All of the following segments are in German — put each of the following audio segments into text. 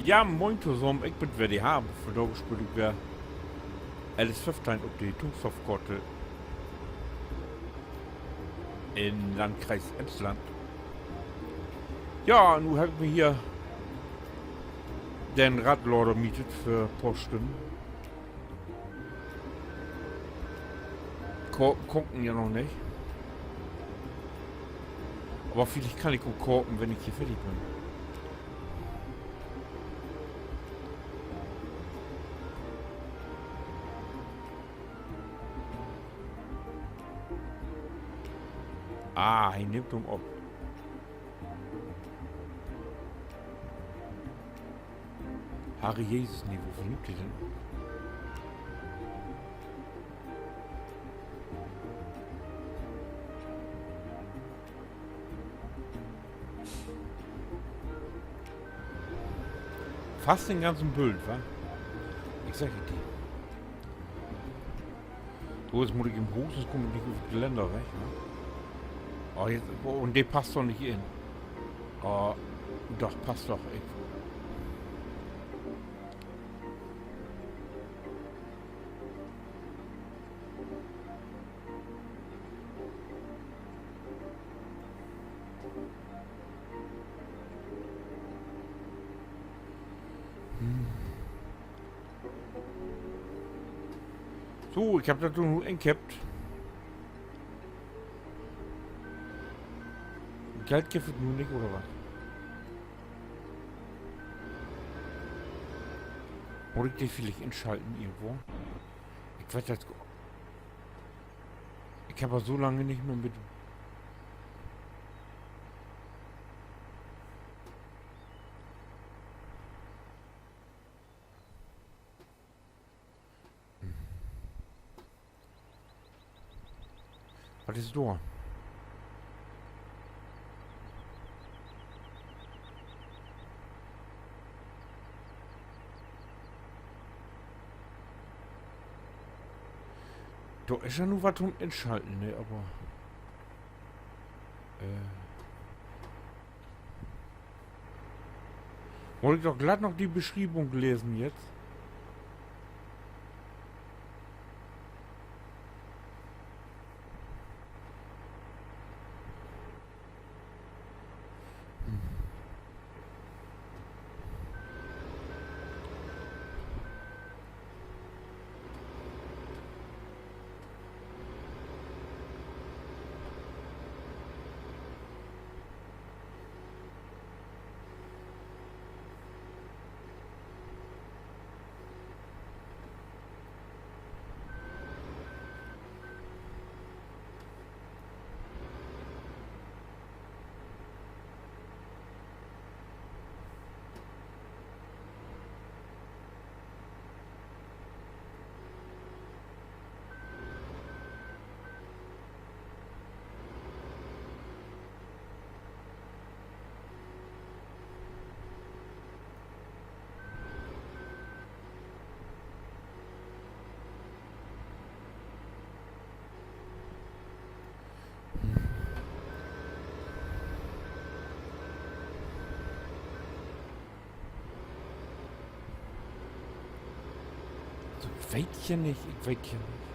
Ja, moin zusammen, ich bin WDH, für da gespielt ich wäre Alice 15 auf die Tungstorfkorte in Landkreis Emsland. Ja, nun haben wir hier den Radlader mietet für Posten. Gucken ja noch nicht. Aber vielleicht kann ich auch korken, wenn ich hier fertig bin. Ah, hij nimmt hem op. Harry Jezus niet, hoe vernieuwt hij denn? Fast den ganzen Bild, wa? Ich sag dir die. So, jetzt muss ich im Hoch, sonst komme ich nicht auf das Geländer weg, ne? Oh, jetzt, und der passt doch nicht in. Oh, doch, passt doch. Ey. So, ich hab das nur entkippt. Geld gibt es nun nicht, oder was? Oder ich die vielleicht entschalten irgendwo? Ich werde jetzt... Ich habe so lange nicht mehr mit... Was ist da? Da ist ja nur was zum Entschalten, ne, aber... Wollte ich doch glatt noch die Beschreibung lesen jetzt. Ich weiß ja nicht, ich weiß ja nicht.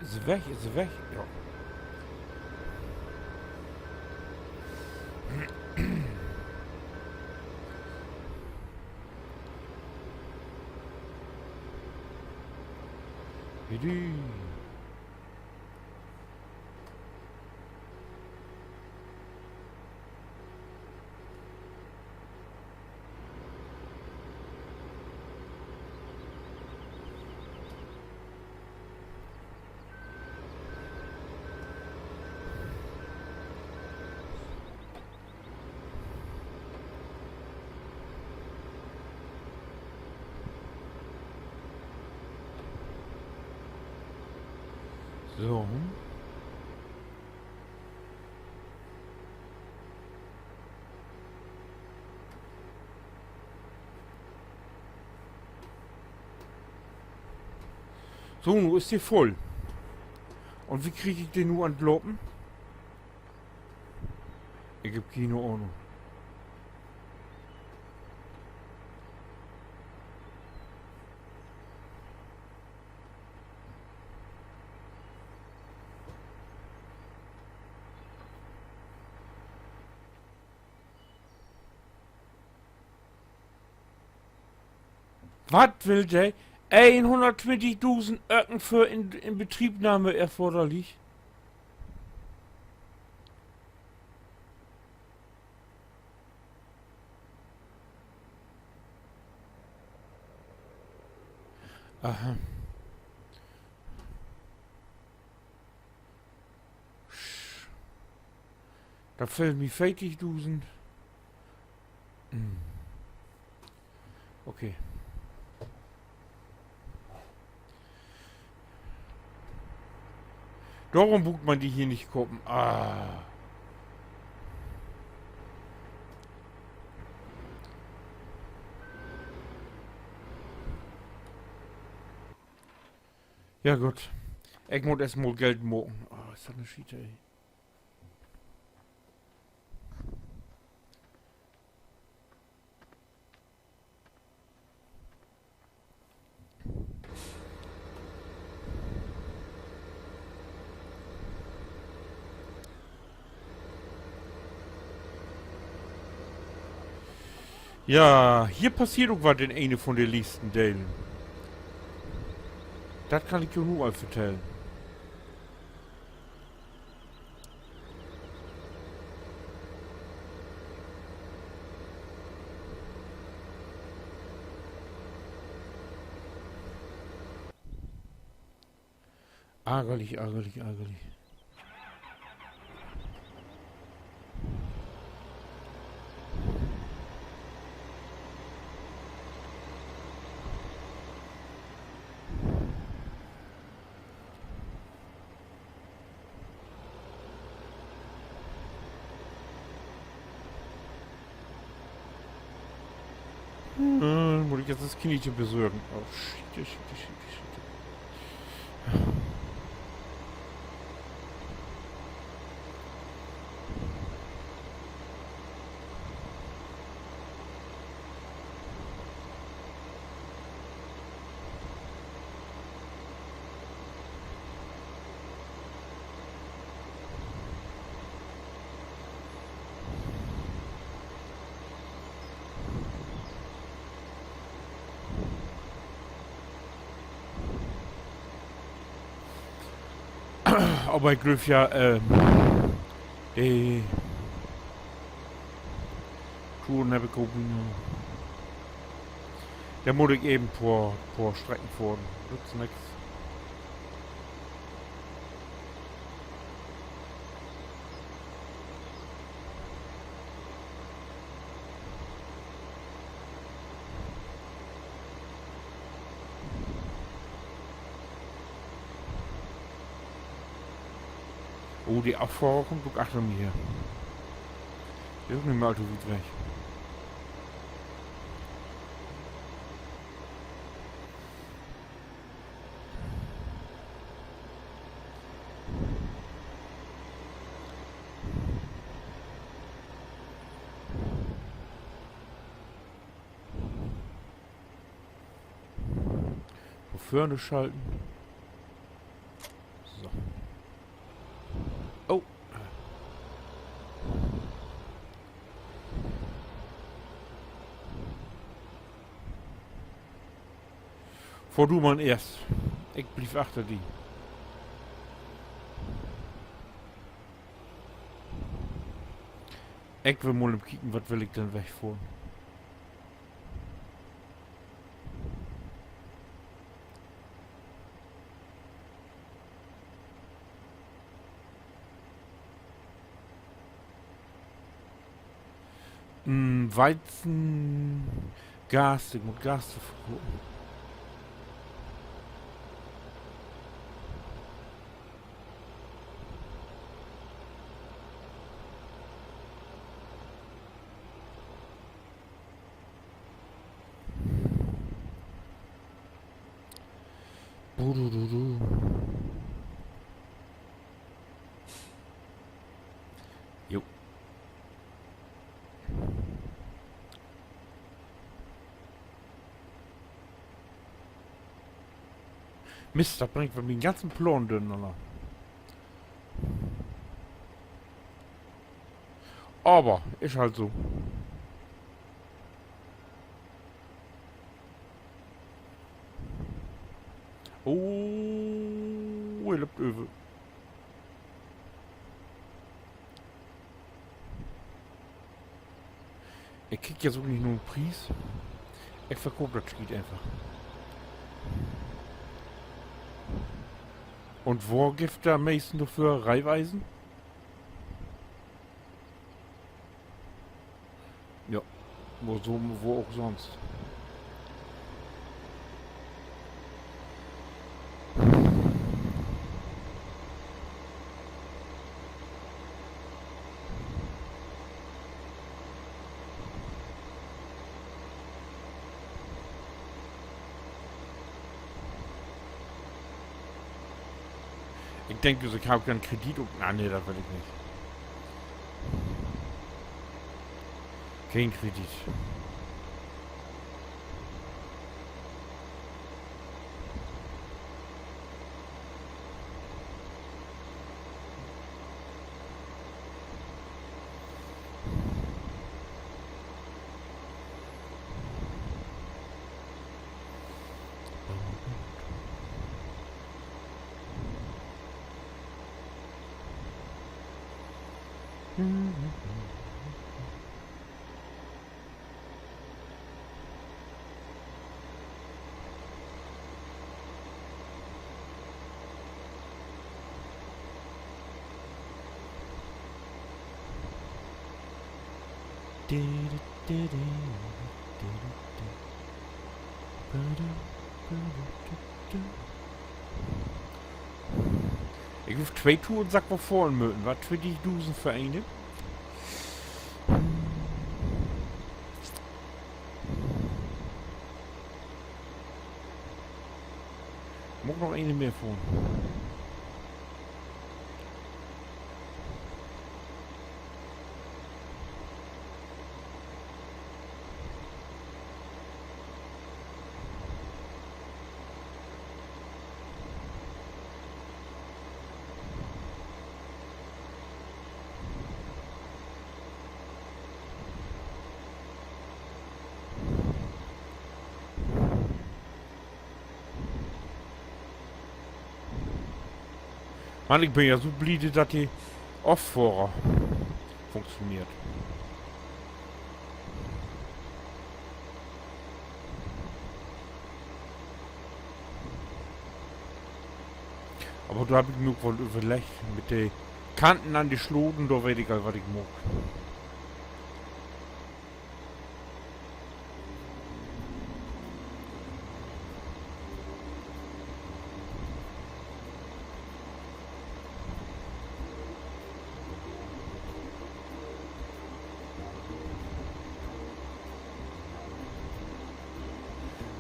Ist weg, ist weg. Ja. Hüdü. So. So, nun ist die voll. Und wie kriege ich den nur entloppen? Ich habe keine Ahnung. Was will der? 120.000 Öcken für in Betriebnahme erforderlich. Aha. Da fällt mir 40.000. Okay. Darum bucht man die hier nicht gucken. Ah. Ja gut. Ich muss erstmal Geld machen. Oh, ist das eine Schiete, ey. Ja, hier passiert auch was in eine von den letzten Teilen. Das kann ich dir nur mal erzählen. Ärgerlich, ärgerlich, ärgerlich. Muss ich jetzt das Kindchen besorgen. Oh, shit, shit, shit, shit. Aber ich glaube ja, die Touren habe ich auch nicht. Da muss ich eben vor Strecken fahren. Das ist nix. Oh, die Abfahrer kommt auch achter mir. Der ist nicht mehr allzu gut weg. Auf Förne schalten. So. Oh. Vor du man erst. Ich blieb achter die. Ich will mal kicken, was will ich denn wegfahren. Weizen, Gas, ich muss Gas zu vergucken. Du. Jo. Mist, das bringt mir den ganzen Plan durcheinander. Aber, ist halt so. Oh, er läuft über. Er kriegt ja so nicht nur einen Preis. Er verkauft das Schied einfach. Und wo gibt er am meisten dafür Reihweisen? Ja, wo auch sonst. Ich denke, ich habe keinen Kredit und... Ah, nee, das will ich nicht. Kein Kredit. Ich rufe 2 Tour und sag, wo vorn möten. Was für die Dusenvereine? Muss noch eine mehr vorn. Mann, ich bin ja so bliede, dass die Off-Fahrer funktioniert. Aber da habe ich genug wohl überlegt. Mit den Kanten an die Schloden, da weiß ich halt, was ich mag.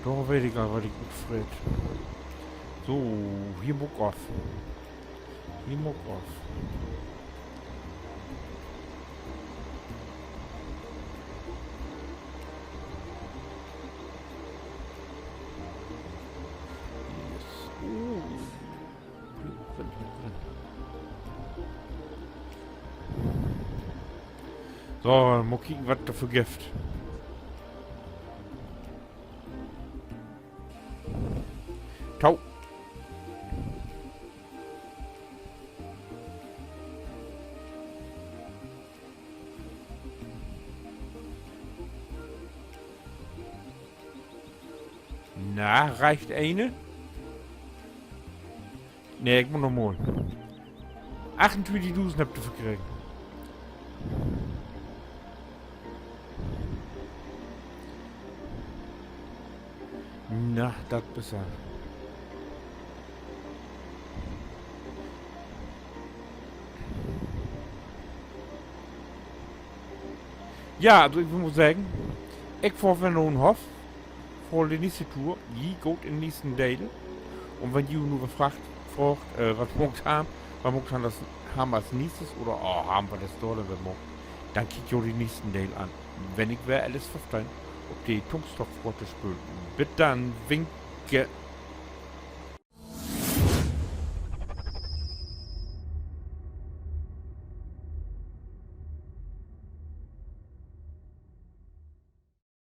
Da weiß ich halt, was ich gut fried. So, hier muck auf. Hier muck auf. Yes. So, mal kicken, was da für Gift. Tau. Na, reicht eine? Nee, ich muss noch mal. 28.000 habt ihr verkriegt. Na, das besser. Ja, also ich muss sagen, ich fahre noch einen Hof, vor der nächste Tour, die geht in den nächsten Teil. Und wenn die nur fragt, was morgens haben, was morgens haben, das haben wir als nächstes oder haben wir das dort oder morgen, dann kick ich auch die nächsten Teil an. Wenn ich wäre alles verstanden, ob die Tungstoffrotte spürt. Bitte dann winke